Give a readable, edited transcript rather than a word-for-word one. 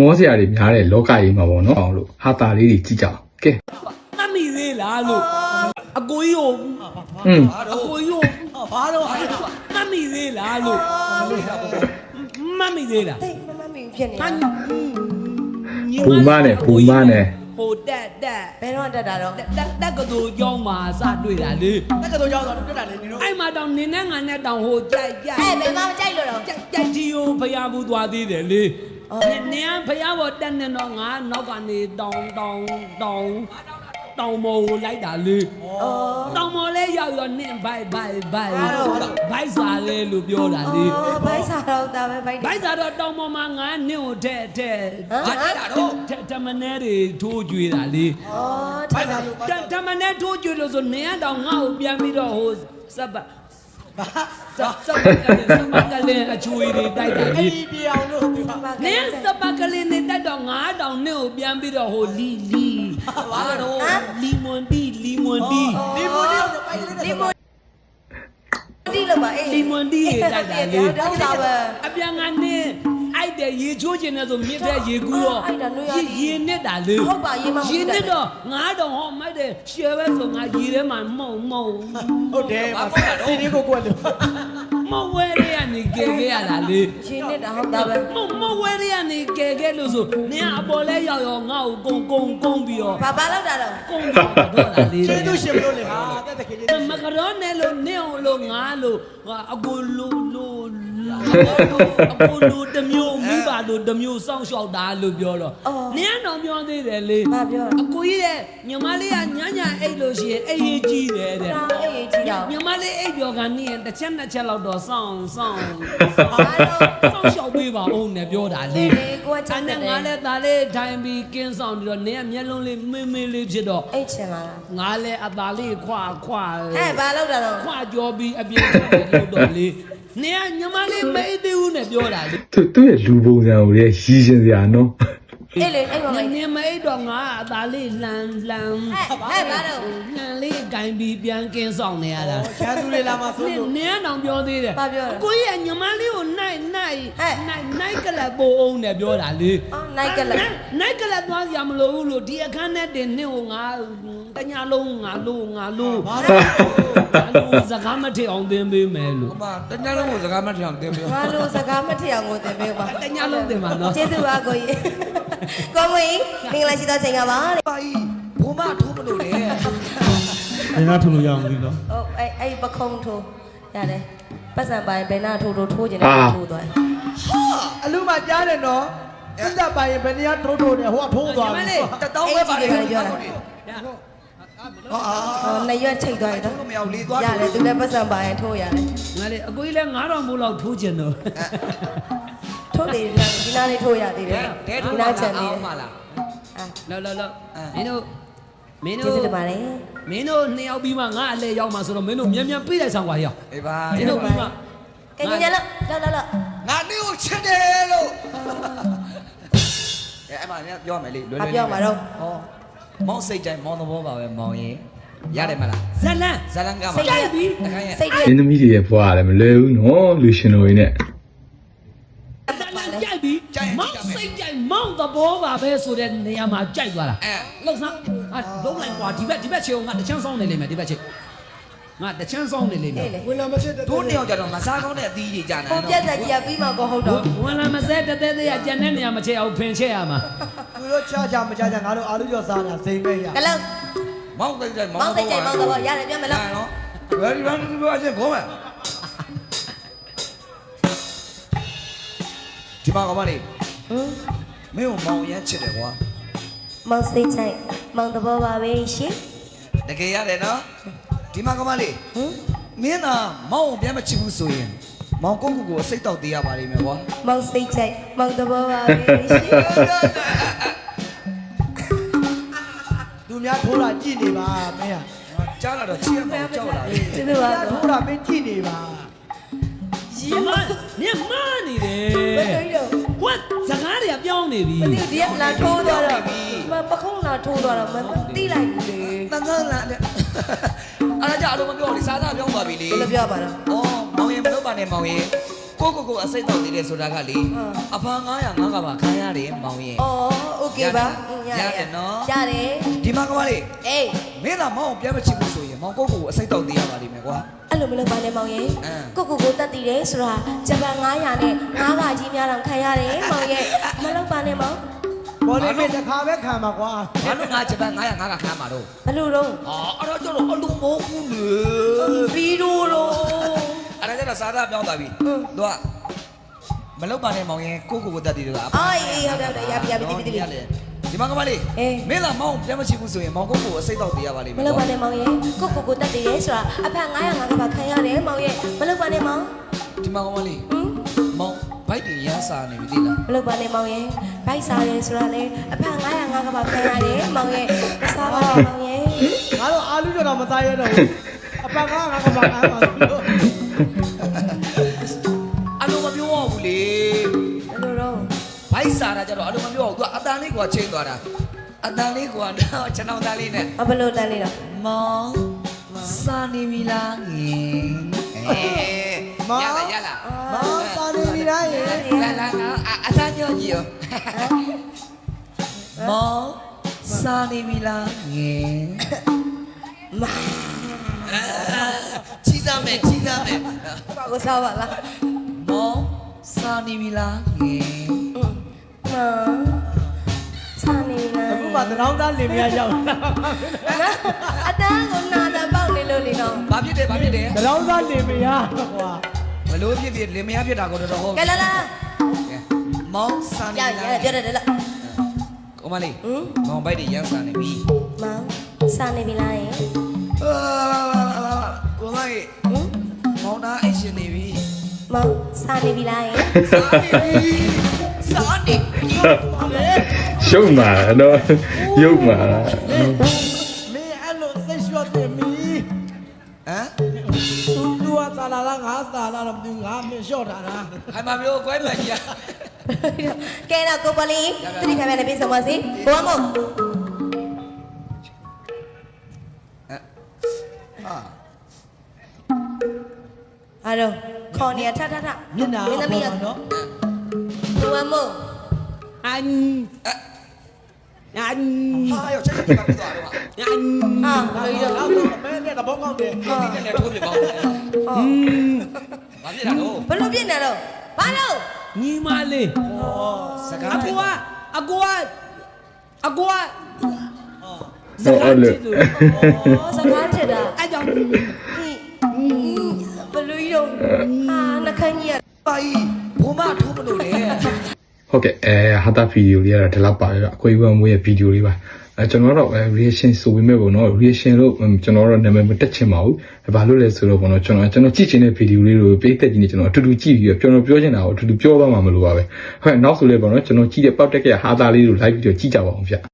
မောစရာတွေများတဲ့လောကကြီးမှာပေါ့နော်အောင်လို့ဟာတာလေးတွေကြည့်ကြအောင်ကဲမမီသေးလားလို့အကိုကြီးကိုအကိုကြီးကိုဘာတော့မမီသေးလားလို့မမီသေးလားမမီဖြစ်နေဘူမနဲ့ဟိုတက်ဘယ်တော့တက်တာတော့တက်ကတူကြောင်းမှာစတွေ့တာလေတက်ကတူကြောင်းတော့တွေ့တာလေနင်တို့အဲ့မှာတောင်နင်းနဲ့ငါနဲ့တောင်ဟိုကြိုက်ဘယ်မှာမကြိုက်လို့တော့ကြိုက်ကြီးကိုဖျားဘူးသွားသေးတယ်လေနင်ဖျားပေါ်တက်နေတော့ငါနောက်ကနေတောင်မော်လိုက်တာလေတောင်မော်လေးရောက်ရောနင့်ဘိုက်စာလေလို့ပြောတာလေဘိုက်စာတော့ဒါပဲဘိုက်စာတော့တောင်မော်မှာငါနင့်ကိုထဲတာတော့တမနဲတွေထိုးကြွေးတာလေတမနဲထိုးကြွေးလို့ဆိုနင်ကတောင်ငါ့ကိုပြန်ပြီးတော့ဟိုစပတ်ကလေးအချွေတွေတိုက်တာလေပြောင်လို့နင်းစပတ်ကလေးနဲ့တိုက်တော့9000နဲ့ကိုပြန်ပြီးတော့ဟိုလီဘာတော့လီမွန်တီတော့ပိုက်လေးလို့ပါအေးလီမွန်တီတိုက်တာလေတော့တာပဲအပြန်ကနေအိုက်တယ်ရေချိုးကျင်နေဆိုမြစ်တဲ့ရေကူးတော့ရေနစ်တာလေဟုတ်ပါရေမရေနစ်တော့9000ဟောမိုက်တယ်ရှယ်ပဲဆိုငါရေထဲမှာမှုံဟုတ်တယ်ပါစီလေးကိုကွက်လို့မဝဲရကနေကဲရတာလေရေနစ်တာဟုတ်တာပဲမဝဲရကနေကဲလို့ဆိုနင်အပေါ်လဲရောက်ရောငါ့ကိုကုန်းပြီးတော့ဘာလောက်တာတော့ကုန်းတော့တာလေကျေးဇူးရှင်မလို့လေဟာတက်တကယ်ကျေးဇူးမကရောနဲ့လို့နင့်လို့ငါလို့အကိုလိုတမျိုးမိပါလို့တမျိုးစောင့်ရှောက်တာလို့ပြောတော့နင်ကတော့ပြောသေးတယ်လေဘာပြောအကိုကြီးရဲ့ညီမလေးကညအိတ်လို့ရှိရင်အိတ်ရေးကြီးတယ်တဲ့အိတ်ရေးကြီးတော့ညီမလေးအိတ်ပြောကနေတစ်ချက်နှစ်ချက်လောက်တော့စောင့်ရှောက်ပေးပါဦးနဲ့ပြောတာလေကိုကချမ်းတယ်ငါလည်းဒါလေးထိုင်ပြီးကင်းဆောင်ပြီးတော့နင်ကမျက်လုံးလေးမင်းလေးဖြစ်တော့အိတ်ချင်လာငါလည်းအသာလေးခွာဘာလောက်တာတော့ခွာကြောပြီးအပြင်းလို့တော့လေနင်ကညီမလေးမအိတ်သေးဘူးနဲ့ပြောတာလေသူ့ရဲ့လူပုံစံကိုလည်းရည်ရှင်စရာနော်အေးလေအဲ့မှာနင်မအိတ်တော့ငါအသာလေးလှန်ဘာတော့လှန်လေးဂိုင်းပြီးပြန်ကင်းဆောင်နေရတာချမ်းသူလေးလာမှဆိုလို့နင်ကတော့ပြောသေးတယ်ကိုကြီးကညီမလေးကိုနိုင်ကလပ်ပို့အောင်နဲ့ပြောတာလေနိုင်ကလပ်သွားစရာမလိုဘူးလို့ဒီအခန်းနဲ့တင်နင့်ကိုငါတညာလုံးငါလို့စကားမထည့်အောင်သင်ပေးမယ်လို့မတညာလုံးကိုစကားမထည့်အောင်သင်ပေးဘာလို့စကားမထည့်အောင်ကိုသင်ပေးပါတညာလုံးသင်ပါနော်ကျေးဇူးပါကိုကြီးကိုမွေမင်္ဂလာရှိသောချိန်ကပါပါကြီးဘုံမထိုးမလို့လေဘယ်နာထိုးလို့ရအောင်ဒီတော့ဟုတ်အဲ့ပခုံးထိုးရတယ်ပတ်စံပိုင်းဘယ်နာထိုးထိုးကျင်တယ်ထိုးသွားဟာအလူမကြားတယ်နော်ဥစ္စာပိုင်းဘယ်နေရာထိုးတယ်ဟိုကထိုးသွားတယ်တတောင်းပဲပါတယ်ပြောတာနှစ်ရွက်ချိတ်သွားတယ်နော်မရောက်လေးသွားရတယ်သူလည်းပတ်စံပိုင်းထိုးရတယ်ငါလေအကိုကြီးလည်း9000ဘူးလောက်ထိုးကျင်တော့ထိုးလေဒီနားလေးထိုးရသေးတယ်ဒီနားချန်သေးတယ်မလားလောမင်းတို့ကျေးဇူးတင်ပါတယ်မင်းတို့နှစ်ယောက်ပြီးမှငါအလဲရောက်မှာဆိုတော့မင်းတို့မြန်ပြေးလိုက်ဆောင်ပါရအေးပါမင်းတို့ပြီးမှကဲညလောငါနေကိုချစ်တယ်လို့အဲ့မှာပြောမယ်လေလွယ်လွယ်ပြောမှာတော့ဟောမောင်စိတ်တိုင်းမောင်သဘောပါပဲမောင်ရင်ရတယ်မလားဇလန်ကမှာစိတ်ပြီးစိတ်မင်းသမီးတွေရဲ့ဘွားရတယ်မလွယ်ဘူးနော်လူရှင်တို့ရင်းနဲ့ကြိုက်ပြီးမောင်စိတ်ကြိုက်မောင်သဘောပါပဲဆိုတဲ့နေရာမှာကြိုက်သွားတာလောက်စမ်းလုံးလိုက်ကွာဒီဘက်ချေအောင်ငါတချမ်းဆောင်နေလိမ့်မယ်ဒီဘက်ချေငါတချမ်းဆောင်နေလိမ့်မယ်ဝင်လာမစဲတို့နေအောင်ကြတော့ငါစားကောင်းတဲ့အသီးကြီးကြာနေတော့ပြက်ဆက်ကြီးကပြီးမှကိုဟုတ်တော့ဝင်လာမစဲတသေးသေးကကြံတဲ့နေရာမချေအောင်ဖင်ချဲရမှာသူတို့ချာမချငါတို့အာလူကျော်စားတာစိမ့်မဲ့ရကလောက်မောင်စိတ်ကြိုက်မောင်တော့ရတယ်ပြန်မလားနော် very run ပြောချင်းခေါ်မယ်ဒီမှာကမလေးမင်းကိုမောင်ရမ်းချစ်တယ်ကွာမောင်စိတ်ချိုက်မောင်သဘောပါပဲရှင်တကယ်ရတယ်နော်ဒီမှာကမလေးမင်းသာမောင်ကိုပြန်မချစ်ဘူးဆိုရင်မောင်ကိုအစိတ်တောက်သေးရပါလိမ့်မယ်ကွာမောင်စိတ်ချိုက်မောင်သဘောပါပဲရှင်သူများထိုးတာကြည့်နေပါမင်းကြားလာတော့ချစ်ရမောင်ကြောက်လာကျေးဇူးပါထိုးတာမင်းကြည့်နေပါမြတ်မနေတယ်ကွတ်စကားတွေကပြောင်းနေပြီဒီကလာထိုးသွားတော့ပခုံးလာထိုးသွားတော့မသိလိုက်ဘူးလေတန်ခါလာတဲ့အဲ့ဒါကြတော့မပြောလေစားသားပြောင်းသွားပြီလေဘယ်လိုပြောပါတော့ဩမောင်ရင်မလုပ်ပါနဲ့မောင်ရင် ကိုအစိတ်တော့သေးတယ်ဆိုတာကလေအဖာ900ငါကပါခံရတယ်မောင်ရဲ့ အော်โอเคပါ ရတယ်နော် ရတယ် ဒီမှာကမလေး အေး မင်းသာမောင်ကိုပြန်မချစ်ဘူးဆိုရင်မောင်ကိုအစိတ်တော့သေးရပါလိမ့်မယ်ကွာ အဲ့လိုမလုပ်ပါနဲ့မောင်ရဲ့ကိုတက်တည်တယ်ဆိုတာဂျပန်900နဲ့9ကကြီးများတော့ခံရတယ်မောင်ရဲ့မလုပ်ပါနဲ့မောင် ဘောလေးမေတစ်ခါပဲခံပါကွာ ဘာလို့ငါဂျပန်900ငါကခံမှာတော့ ဘလို့တော့ အဲ့တော့ကျတော့အလုံးမဟုတ်ဘူးလေ ဗီဒိုတော့ အဲ့ဒါကျတော့စားသားပြောင်းသွားပြီသူကမလုပ်ပါနဲ့မောင်ရင်ကိုတက်တည်တယ်က အေးဟုတ်တယ်ရပြီဒီမှာကမလေးမင်းသာမောင်ပြန်မချစ်ဘူးဆိုရင်မောင်ကိုအစိတ်တော့သေးရပါလိမ့် မ မယ် လုပ်ပါနဲ့မောင်ရဲ့ကိုတက်တည်တယ်ဆိုတာအဖက်900 9ကပါခံရတယ်မောင်ရဲ့မလုပ်ပါနဲ့မောင် ဒီမှာကမလေးမောင်ဘိုက်တင်ရမ်းစားနေပြီတိလား မလုပ်ပါနဲ့မောင်ရဲ့ဘိုက်စားတယ်ဆိုတာလေအဖက်900 9ကပါခံရတယ်မောင်ရဲ့မစားပါနဲ့မောင်ရဲ့ ငါတို့အာလူတော့မသားရတော့ဘူးအပကငါကပါအားပါလို့ အလုံးမပြောရဘူးလေ ဘလို့တော့ ဘိုက်စားတာကျတော့အလုံးမပြောဘူးသူကအတန်လေးကွာချိန်သွားတာအတန်လေးကွာတော့ကျွန်တော်သားလေးနဲ့ ဘလို့တန်းလေးတော့ မောင်စားနေပြီလားငင်ရလာ မောင်စာနေပြီလားရေ လာအတန်ညောကြီးရောမောင်စားနေပြီလားငင် မ ချီးစားမယ် ဘာကိုစားပါလား မောင်စားနေပြီလားငင် မစားနေလား အခုမှသံတော်သားလင်မယားရောက်လာ အတန်းကိုနာတာပေါက်နေလို့လေတော့ ဘာဖြစ်တယ် သံတော်သားလင်မယားကွာ ဘလို့ဖြစ်လင်မယားဖြစ်တာကိုတော့ဟုတ် ကဲလာလာ မောင်စားနေ ရ ပြီ ရ လား ပြောတယ်လား ကောမလေးမောင်ဘိုက်တွေရမ်းစားနေပြီ မောင်စားနေပြီလားယင် ကိုမလေးမောင်သားအိတ်ရှင်နေပြီ မောင်စားနေပြီလားယင် စားနေပြီ ရှုံးမှာတော့ရုပ်မှာ မင်းအဲ့လိုစိတ်လျှော့တယ်မီ ဟမ် သူကသာလာလားငါသာလာတော့မသိငါမင်းလျှော့တာလား ဟိုင်မှာမျိုးကွဲမှကြီး ကဲတော့ကိုပလီတတိခါပဲလည်းပြေဆုံးပါစေဘောမော အားတော့ခေါ်နေထထ မျက်နှာ မင်းသမီးက နော် ဘောမော အန်အန် ဟာရောက်ချက်ကြီးပါပြီးသွားတော့ အန် ဟာ ငါ လို့ တော့ တော့ မင်းနဲ့တော့ကောင်းတယ် ဒီနေ့လည်းထိုးပြပါဦးဘာဖြစ်တာတော့ ဘလို့ပြစ်နေတော့ဘာလို့ ညီမလေး စကား အကူက ဟောအဲ့လို ဩစကားချစ်တာ အဲ့ကြောင့် ဘလို့ရောဟာနှခမ်းကြီးက ပါကြီးဘုံမထိုးမလို့လေ ဟုတ်ကဲ့ဟာတာဗီဒီယိုလေးကတော့ဒီလောက်ပါပဲအခွေးဝမ်းမွေးရဲ့ဗီဒီယိုလေးပါကျွန်တော်တော့ reaction ဆိုပေမဲ့ပေါ့နော် reaction လို့ကျွန်တော်တော့နာမည်မတက်ချင်ပါဘူးဘာလို့လဲဆိုတော့ပေါ့နော်ကျွန်တော်ကြည့်ချင်တဲ့ဗီဒီယိုလေးတွေကိုပေးသက်ကြီးနေကျွန်တော်အတူတူကြည့်ပြီးတော့ကျွန်တော်ပြောချင်တာကိုအတူတူပြောသွားမှာမလို့ပါပဲဟုတ်နောက်ဆိုလဲပေါ့နော်ကျွန်တော်ကြည့်တဲ့ပောက်တက်ကဟာတာလေးကို live ဗီဒီယိုကြည့်ကြပါအောင်ဗျ